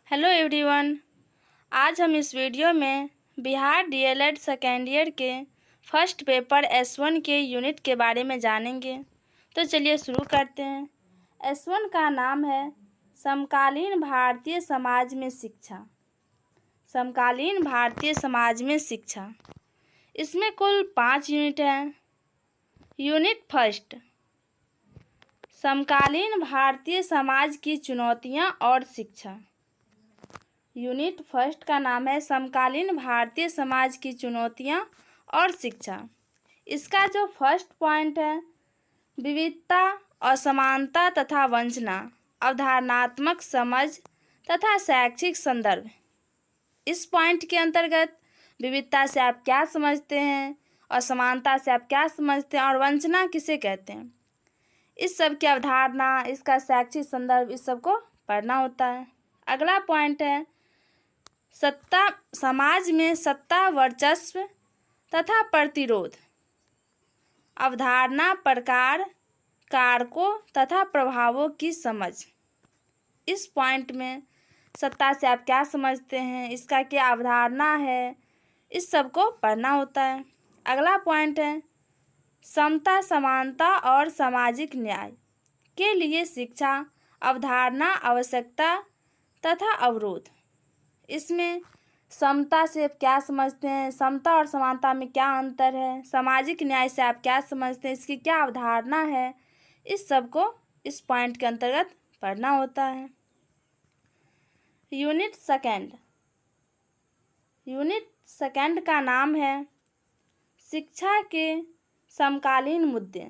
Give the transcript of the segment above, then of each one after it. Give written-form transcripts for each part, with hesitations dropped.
Hello everyone. आज हम इस वीडियो में बिहार डीएलएड सेकेंड ईयर के फर्स्ट पेपर S1 के यूनिट के बारे में जानेंगे। तो चलिए शुरू करते हैं। S1 का नाम है समकालीन भारतीय समाज में शिक्षा। समकालीन भारतीय समाज में शिक्षा। इसमें कुल 5 यूनिट हैं। यूनिट फर्स्ट, समकालीन भारतीय समाज की चुनौतियां और शिक्षा। यूनिट फर्स्ट का नाम है समकालीन भारतीय समाज की चुनौतियां और शिक्षा। इसका जो फर्स्ट पॉइंट है, विविधता, असमानता तथा वंचना, अवधारणात्मक समझ तथा शैक्षिक संदर्भ। इस पॉइंट के अंतर्गत विविधता से आप क्या समझते हैं, असमानता से आप क्या समझते हैं और वंचना किसे कहते हैं, इस सब की अवधारणा, इसका शैक्षिक संदर्भ, इस सब को पढ़ना होता है। अगला पॉइंट है सत्ता, समाज में सत्ता, वर्चस्व तथा प्रतिरोध, अवधारणा, प्रकार, कारकों तथा प्रभावों की समझ। इस पॉइंट में सत्ता से आप क्या समझते हैं, इसका क्या अवधारणा है, इस सब को पढ़ना होता है। अगला पॉइंट है समता, समानता और सामाजिक न्याय के लिए शिक्षा, अवधारणा, आवश्यकता तथा अवरोध। इसमें समता से आप क्या समझते हैं, समता और समानता में क्या अंतर है, सामाजिक न्याय से आप क्या समझते हैं, इसकी क्या अवधारणा है, इस सब को इस पॉइंट के अंतर्गत पढ़ना होता है। Unit second. यूनिट सेकंड का नाम है शिक्षा के समकालीन मुद्दे।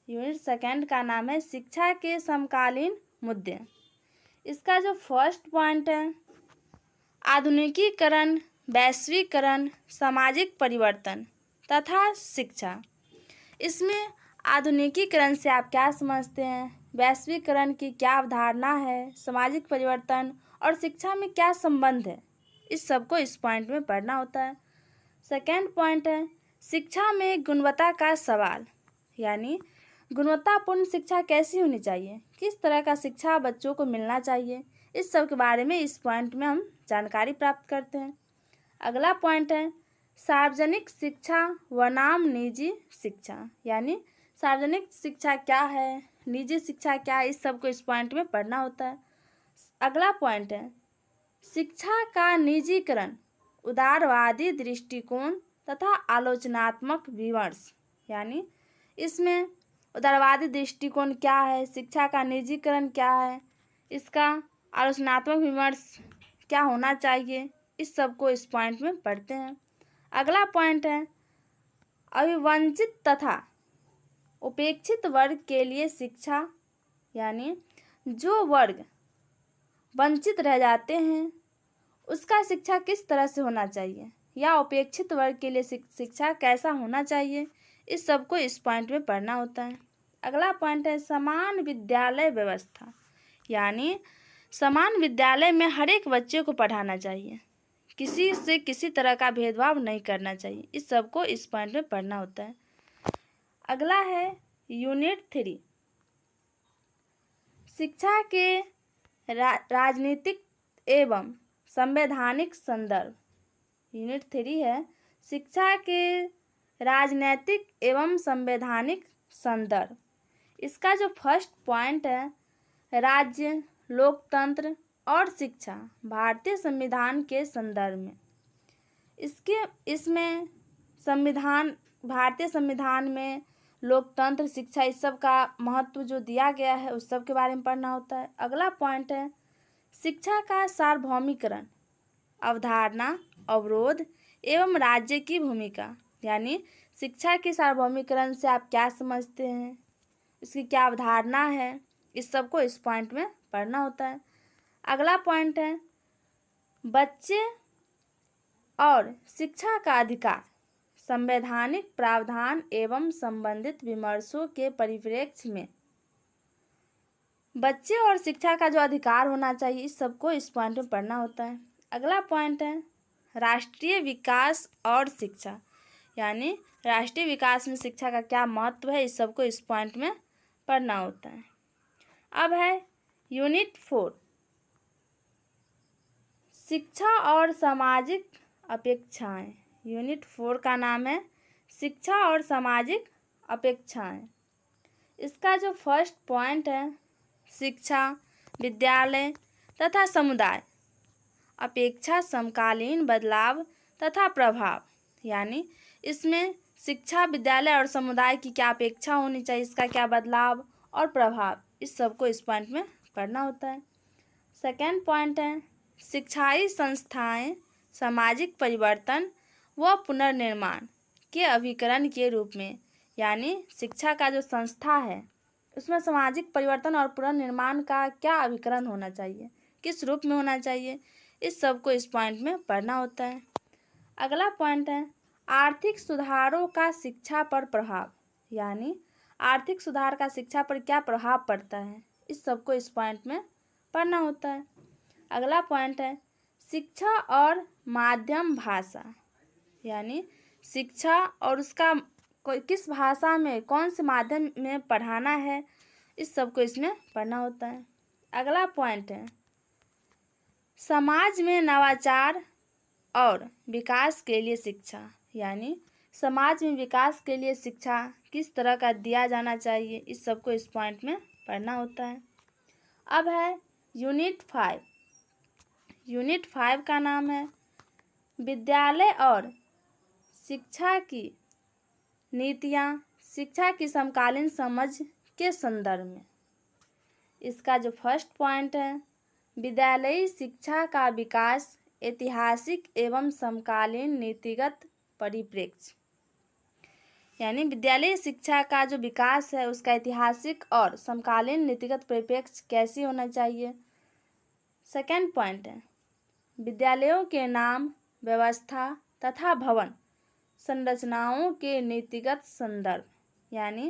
यूनिट सेकंड का नाम है शिक्षा के समकालीन मुद्दे। इसका जो फर्स्ट पॉइंट है आधुनिकीकरण, वैश्वीकरण, सामाजिक परिवर्तन तथा शिक्षा। इसमें आधुनिकीकरण से आप क्या समझते हैं, वैश्वीकरण की क्या अवधारणा है, सामाजिक परिवर्तन और शिक्षा में क्या संबंध है, इस सब को इस पॉइंट में पढ़ना होता है। सेकेंड पॉइंट है शिक्षा में गुणवत्ता का सवाल, यानी गुणवत्तापूर्ण शिक्षा कैसी होनी चाहिए, किस तरह का शिक्षा बच्चों को मिलना चाहिए, इस सब के बारे में इस पॉइंट में हम जानकारी प्राप्त करते हैं। अगला पॉइंट है सार्वजनिक शिक्षा बनाम निजी शिक्षा, यानी सार्वजनिक शिक्षा क्या है, निजी शिक्षा क्या है, इस सब को इस पॉइंट में पढ़ना होता है। अगला पॉइंट है शिक्षा का निजीकरण, उदारवादी दृष्टिकोण तथा आलोचनात्मक विमर्श, यानी इसमें उदारवादी दृष्टिकोण क्या है, शिक्षा का निजीकरण क्या है, इसका आलोचनात्मक विमर्श क्या होना चाहिए, इस सब को इस पॉइंट में पढ़ते हैं। अगला पॉइंट है अभिवंचित तथा उपेक्षित वर्ग के लिए शिक्षा, यानी जो वर्ग वंचित रह जाते हैं उसका शिक्षा किस तरह से होना चाहिए, या उपेक्षित वर्ग के लिए शिक्षा कैसा होना चाहिए, इस सब को इस पॉइंट में पढ़ना होता है। अगला पॉइंट है समान विद्यालय व्यवस्था, यानी समान विद्यालय में हर एक बच्चे को पढ़ाना चाहिए, किसी से किसी तरह का भेदभाव नहीं करना चाहिए, इस सब को इस पॉइंट में पढ़ना होता है। अगला है यूनिट 3 शिक्षा के राजनीतिक एवं संवैधानिक संदर्भ। यूनिट 3 है शिक्षा के राजनैतिक एवं संवैधानिक संदर्भ। इसका जो फर्स्ट पॉइंट है राज्य, लोकतंत्र और शिक्षा भारतीय संविधान के संदर्भ में। इसमें संविधान, भारतीय संविधान में लोकतंत्र, शिक्षा, इस सब का महत्व जो दिया गया है उस सब के बारे में पढ़ना होता है। अगला पॉइंट है शिक्षा का सार्वभौमिकरण, अवधारणा, अवरोध एवं राज्य की भूमिका, यानी शिक्षा के सार्वभौमिकरण से आप क्या समझते हैं, इसकी क्या अवधारणा है, इस सब को इस पॉइंट में पढ़ना होता है। अगला पॉइंट है बच्चे और शिक्षा का अधिकार, संवैधानिक प्रावधान एवं संबंधित विमर्शों के परिप्रेक्ष्य में बच्चे और शिक्षा का जो अधिकार होना चाहिए, इस सब को इस पॉइंट में पढ़ना होता है। अगला पॉइंट है राष्ट्रीय विकास और शिक्षा, यानी राष्ट्रीय विकास में शिक्षा का क्या महत्व है, इस सब को इस पॉइंट में पढ़ना होता है। अब है यूनिट 4 शिक्षा और सामाजिक अपेक्षाएं। यूनिट 4 का नाम है शिक्षा और सामाजिक अपेक्षाएं। इसका जो फर्स्ट पॉइंट है, शिक्षा, विद्यालय तथा समुदाय, अपेक्षा, समकालीन बदलाव तथा प्रभाव। यानी इसमें शिक्षा, विद्यालय और समुदाय की क्या अपेक्षा होनी चाहिए, इसका क्या बदलाव और प्रभाव, इस सबको इस पॉइंट में पढ़ना होता है। सेकेंड पॉइंट है शिक्षाई संस्थाएं सामाजिक परिवर्तन व पुनर्निर्माण के अभिकरण के रूप में। यानी शिक्षा का जो संस्था है उसमें सामाजिक परिवर्तन और पुनर्निर्माण का क्या अभिकरण होना चाहिए, किस रूप में होना चाहिए, इस सब को इस पॉइंट में पढ़ना होता है। अगला पॉइंट है आर्थिक सुधारों का शिक्षा पर प्रभाव। यानी आर्थिक सुधार का शिक्षा पर क्या प्रभाव पड़ता है, इस सब को इस पॉइंट में पढ़ना होता है। अगला पॉइंट है शिक्षा और माध्यम भाषा। यानी शिक्षा और उसका किस भाषा में, कौन से माध्यम में पढ़ाना है, इस सब को इसमें पढ़ना होता है। अगला पॉइंट है समाज में नवाचार और विकास के लिए शिक्षा। यानी समाज में विकास के लिए शिक्षा किस तरह का दिया जाना चाहिए, इस सब को इस पॉइंट में पढ़ना होता है। अब है यूनिट 5। यूनिट 5 का नाम है विद्यालय और शिक्षा की नीतियाँ, शिक्षा की समकालीन समझ के संदर्भ में। इसका जो फर्स्ट पॉइंट है विद्यालयी शिक्षा का विकास, ऐतिहासिक एवं समकालीन नीतिगत परिप्रेक्ष्य। यानी विद्यालयी शिक्षा का जो विकास है उसका ऐतिहासिक और समकालीन नीतिगत परिप्रेक्ष्य कैसी होना चाहिए। सेकेंड पॉइंट है विद्यालयों के नाम, व्यवस्था तथा भवन संरचनाओं के नीतिगत संदर्भ। यानी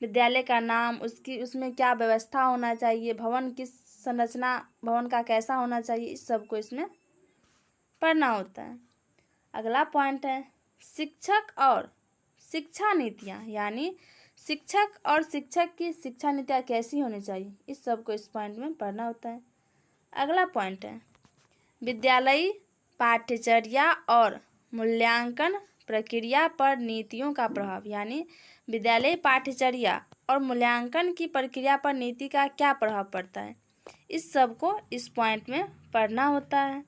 विद्यालय का नाम, उसमें क्या व्यवस्था होना चाहिए, भवन किस संरचना, भवन का कैसा होना चाहिए, इस सब को इसमें पढ़ना होता है। अगला पॉइंट है शिक्षक और शिक्षा नीतियाँ। यानी शिक्षक और शिक्षक की शिक्षा नीतियाँ कैसी होनी चाहिए, इस सब को इस पॉइंट में पढ़ना होता है। अगला पॉइंट है विद्यालयी पाठ्यचर्या और मूल्यांकन प्रक्रिया पर नीतियों का प्रभाव। यानी विद्यालयी पाठ्यचर्या और मूल्यांकन की प्रक्रिया पर नीति का क्या प्रभाव पड़ता है, इस सब को इस पॉइंट में पढ़ना होता है।